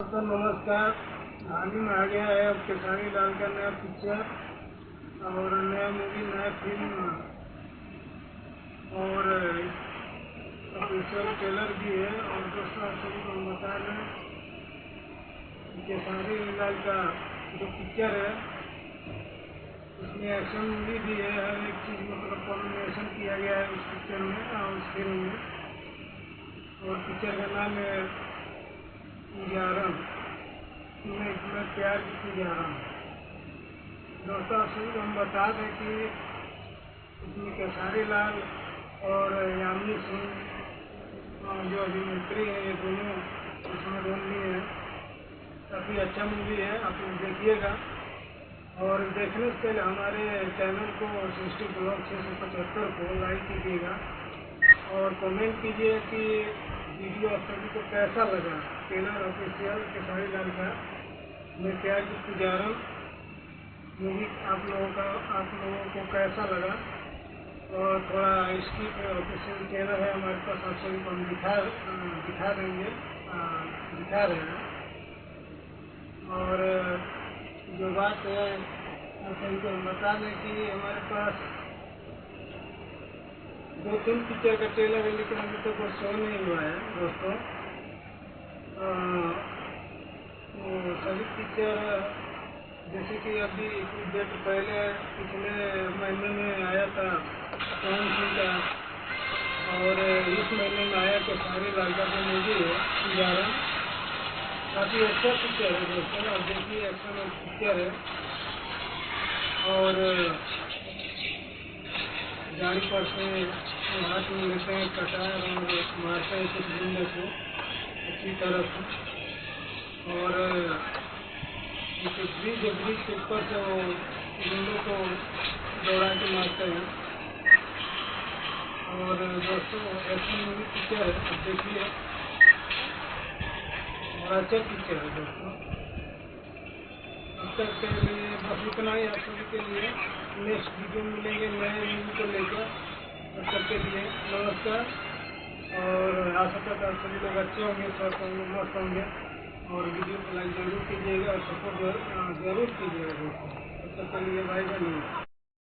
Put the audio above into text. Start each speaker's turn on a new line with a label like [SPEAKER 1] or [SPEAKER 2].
[SPEAKER 1] दोस्तों नमस्कार। हाल ही में आ गया है अब खेसारी लाल का नया पिक्चर और नया मूवी, नया फिल्म और ऑफिशियल ट्रेलर भी है। और दोस्तों आप सभी को हम बता दें खेसारी लाल का जो पिक्चर है उसमें एक्शन मूवी भी है। हर एक चीज़ मतलब कॉम्बिनेशन किया गया है उस पिक्चर में और उस फिल्म में। और पिक्चर का नाम है पुजारन। मैं प्यार की पुजारन। दोस्तों आप सभी को हम बता दें कि इसमें खेसारी लाल और यामिनी सिंह जो अभिनेत्री है ये दोनों इसमें रोल लिए हैं। काफ़ी अच्छा मूवी है, आप लोग देखिएगा। और देखने से पहले हमारे चैनल को सृष्टि ब्लॉग 675 को लाइक कीजिएगा और कमेंट कीजिए कि वीडियो आप सभी को कैसा लगा। ट्रेलर ऑफिशियल खेसारी लाल का मैं प्यार की पुजारन मूवी आप लोगों को कैसा लगा। और थोड़ा इसकी ऑफिशियल ट्रेलर है हमारे पास, आप सभी को हम दिखा रहे हैं। और जो बात है आप सभी को हम बता दें कि हमारे पास 2-3 पिक्चर का ट्रेलर है लेकिन अभी तक वो शो नहीं हुआ है दोस्तों। तो सभी पिक्चर जैसे कि अभी कुछ डेट पहले पिछले महीने में आया था पवन सिंह का और इस महीने में आया खेसारी लाल का जो मूवी है पुजारन। काफ़ी अच्छा पिक्चर है दोस्तों, आप देखिए एक्शन पिक्चर है। और गाड़ी पर से हाथ में लेते हैं कटार और मारते हैं कुछ गुंडे को अच्छी तरह से। और ब्रिज के ऊपर से वो गुंडों को दौड़ा के मारते हैं। और दोस्तों एक्शन मूवी पिक्चर है, आप देखिए बड़ा अच्छा पिक्चर है दोस्तों। अब तक के लिए बस इतना ही, आप सभी के लिए नेक्स्ट वीडियो मिलेंगे नए मूवी को लेकर। तब तक के लिए नमस्कार। और आशा करता आप सभी लोग अच्छे होंगे, स्वस्थ होंगे, मस्त होंगे। और वीडियो को लाइक जरूर कीजिएगा और सपोर्ट जरूर कीजिएगा दोस्तों। तब तक के लिए बाय बाय।